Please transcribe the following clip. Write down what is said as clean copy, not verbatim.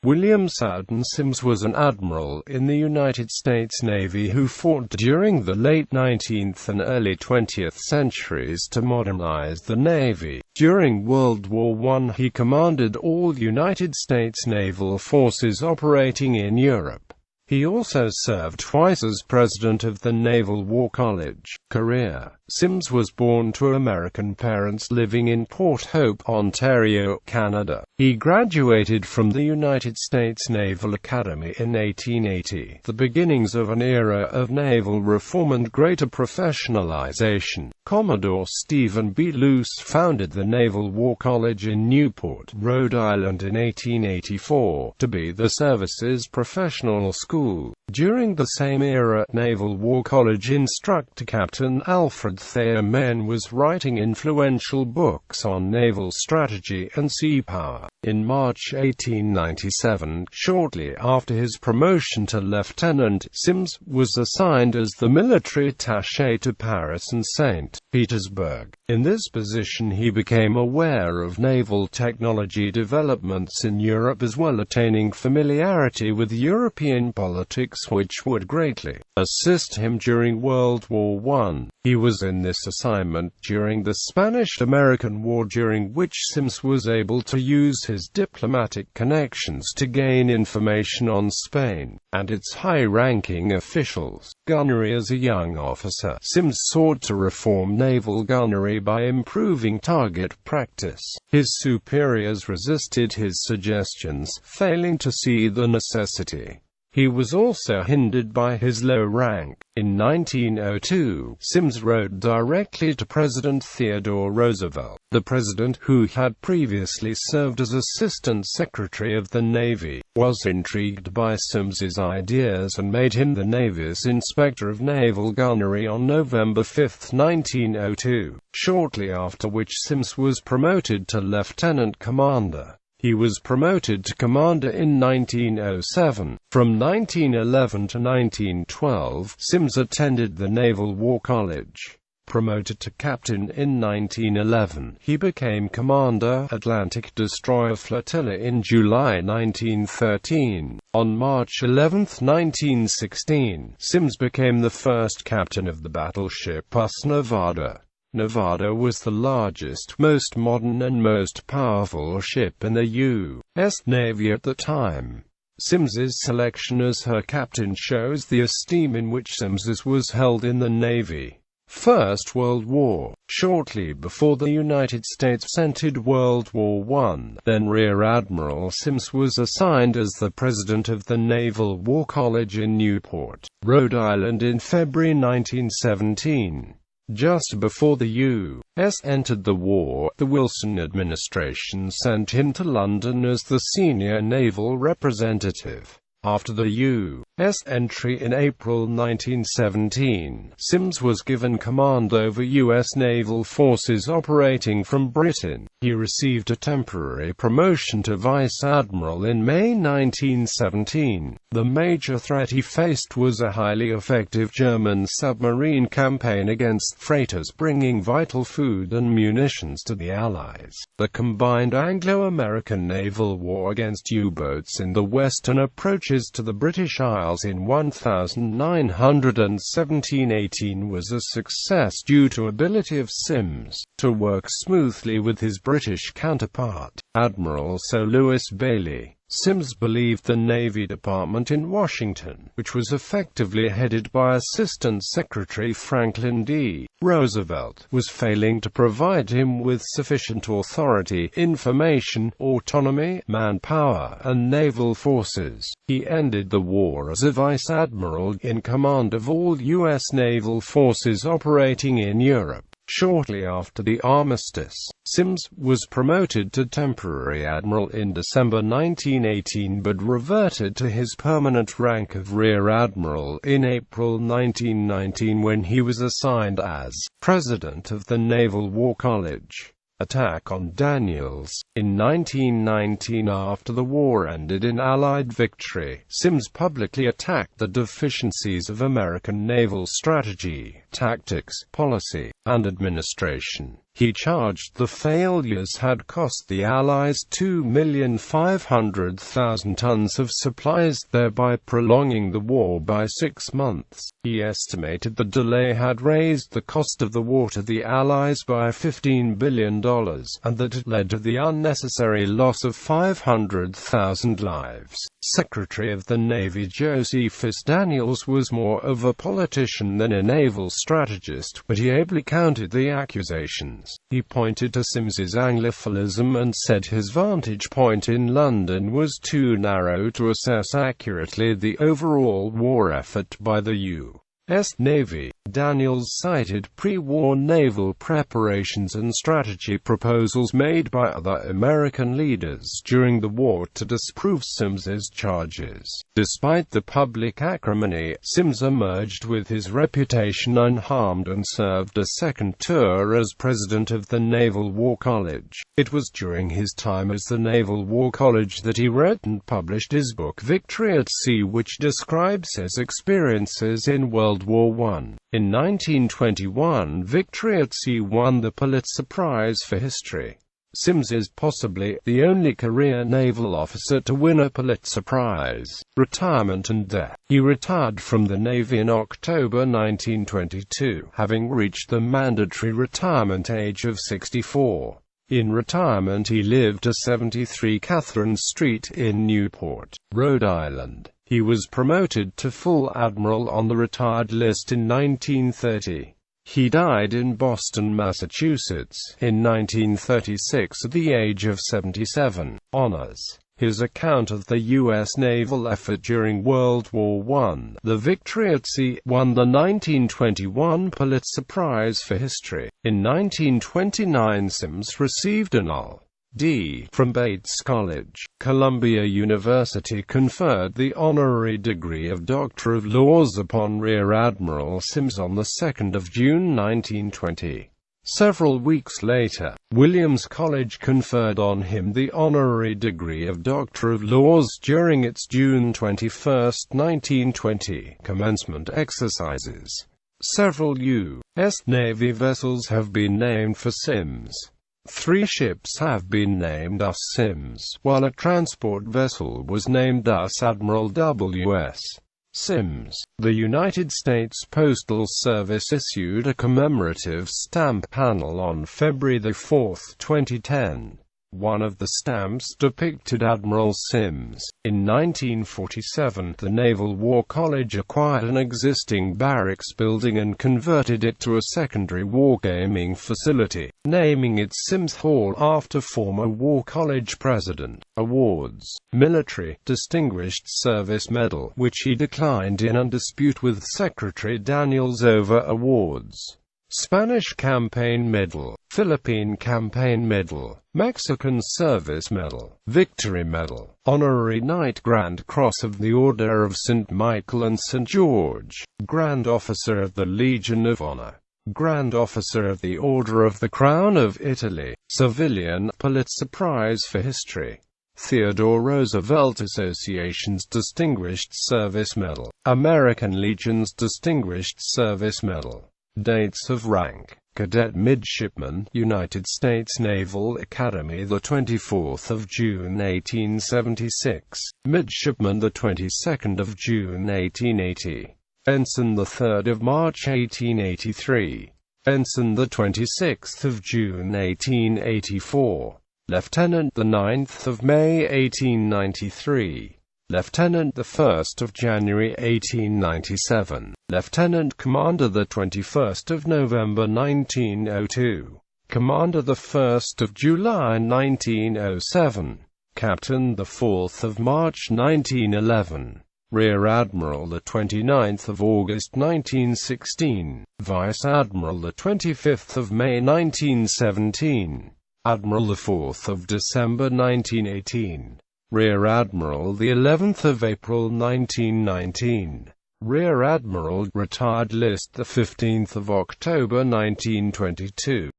William Sowden Sims was an admiral in the United States Navy who fought during the late 19th and early 20th centuries to modernize the Navy. During World War I, he commanded all United States naval forces operating in Europe. He also served twice as president of the Naval War College. Career: Sims was born to American parents living in Port Hope, Ontario, Canada. He graduated from the United States Naval Academy in 1880, the beginnings of an era of naval reform and greater professionalization. Commodore Stephen B. Luce founded the Naval War College in Newport, Rhode Island in 1884, to be the service's professional school. During the same era, Naval War College instructor Captain Alfred Thayer Mahan was writing influential books on naval strategy and sea power. In March 1897, shortly after his promotion to lieutenant, Sims was assigned as the military attaché to Paris and St. Petersburg. In this position he became aware of naval technology developments in Europe as well, attaining familiarity with European politics which would greatly assist him during World War I. He was in this assignment during the Spanish-American War, during which Sims was able to use his diplomatic connections to gain information on Spain and its high-ranking officials. Gunnery: as a young officer, Sims sought to reform naval gunnery by improving target practice. His superiors resisted his suggestions, failing to see the necessity. He was also hindered by his low rank. In 1902, Sims wrote directly to President Theodore Roosevelt. The president, who had previously served as Assistant Secretary of the Navy, was intrigued by Sims's ideas and made him the Navy's Inspector of Naval Gunnery on November 5, 1902, shortly after which Sims was promoted to lieutenant commander. He was promoted to commander in 1907. From 1911 to 1912, Sims attended the Naval War College. Promoted to captain in 1911, he became commander, Atlantic Destroyer Flotilla in July 1913. On March 11, 1916, Sims became the first captain of the battleship US Nevada. Nevada was the largest, most modern and most powerful ship in the U.S. Navy at the time. Sims's selection as her captain shows the esteem in which Sims was held in the Navy. First World War. Shortly before the United States entered World War I, then Rear Admiral Sims was assigned as the president of the Naval War College in Newport, Rhode Island in February 1917. Just before the U.S. entered the war, the Wilson administration sent him to London as the senior naval representative. After the U.S. entry in April 1917, Sims was given command over U.S. naval forces operating from Britain. He received a temporary promotion to vice admiral in May 1917. The major threat he faced was a highly effective German submarine campaign against freighters bringing vital food and munitions to the Allies. The combined Anglo-American naval war against U-boats in the western approaches to the British Isles in 1917–18 was a success due to ability of Sims to work smoothly with his British counterpart, Admiral Sir Louis Bailey. Sims believed the Navy Department in Washington, which was effectively headed by Assistant Secretary Franklin D. Roosevelt, was failing to provide him with sufficient authority, information, autonomy, manpower, and naval forces. He ended the war as a vice admiral in command of all U.S. naval forces operating in Europe. Shortly after the armistice, Sims was promoted to temporary admiral in December 1918 but reverted to his permanent rank of rear admiral in April 1919 when he was assigned as president of the Naval War College. Attack on Daniels. In 1919, after the war ended in Allied victory, Sims publicly attacked the deficiencies of American naval strategy, tactics, policy, and administration. He charged the failures had cost the Allies 2,500,000 tons of supplies, thereby prolonging the war by 6 months. He estimated the delay had raised the cost of the war to the Allies by $15 billion, and that it led to the unnecessary loss of 500,000 lives. Secretary of the Navy Josephus Daniels was more of a politician than a naval strategist, but he ably countered the accusations. He pointed to Sims's Anglophilism and said his vantage point in London was too narrow to assess accurately the overall war effort by the U.S. Navy. Daniels cited pre-war naval preparations and strategy proposals made by other American leaders during the war to disprove Sims's charges. Despite the public acrimony, Sims emerged with his reputation unharmed and served a second tour as president of the Naval War College. It was during his time as the Naval War College that he wrote and published his book Victory at Sea, which describes his experiences in World War I. In 1921, Victory at Sea won the Pulitzer Prize for History. Sims is possibly the only career naval officer to win a Pulitzer Prize. Retirement and death. He retired from the Navy in October 1922, having reached the mandatory retirement age of 64. In retirement he lived at 73 Catherine Street in Newport, Rhode Island. He was promoted to full admiral on the retired list in 1930. He died in Boston, Massachusetts, in 1936 at the age of 77. Honors. His account of the U.S. naval effort during World War I, the Victory at Sea, won the 1921 Pulitzer Prize for History. In 1929 Sims received an LL.D. from Bates College. Columbia University conferred the honorary degree of Doctor of Laws upon Rear Admiral Sims on the 2nd of June 1920. Several weeks later, Williams College conferred on him the honorary degree of Doctor of Laws during its June 21, 1920, commencement exercises. Several U.S. Navy vessels have been named for Sims. 3 ships have been named thus Sims, while a transport vessel was named thus Admiral W.S. Sims. The United States Postal Service issued a commemorative stamp panel on February 4, 2010. One of the stamps depicted Admiral Sims. In 1947, the Naval War College acquired an existing barracks building and converted it to a secondary wargaming facility, naming it Sims Hall after former War College president. Awards. Military Distinguished Service Medal, which he declined in dispute with Secretary Daniels over awards. Spanish Campaign Medal, Philippine Campaign Medal, Mexican Service Medal, Victory Medal, Honorary Knight, Grand Cross of the Order of St. Michael and St. George, Grand Officer of the Legion of Honor, Grand Officer of the Order of the Crown of Italy, Civilian Pulitzer Prize for History, Theodore Roosevelt Association's Distinguished Service Medal, American Legion's Distinguished Service Medal. Dates of rank. Cadet Midshipman, United States Naval Academy, the 24th of June 1876. Midshipman, the 22nd of June 1880. Ensign, the 3rd of March 1883. Ensign, the 26th of June 1884. Lieutenant, the 9th of May 1893. Lieutenant, the 1st of January 1897. Lieutenant Commander, the 21st of November 1902. Commander, the 1st of July 1907. Captain, the 4th of March 1911. Rear Admiral, the 29th of August 1916. Vice Admiral, the 25th of May 1917. Admiral, the 4th of December 1918. Rear Admiral, the 11th of April 1919. Rear Admiral, retired list, the 15th of October 1922.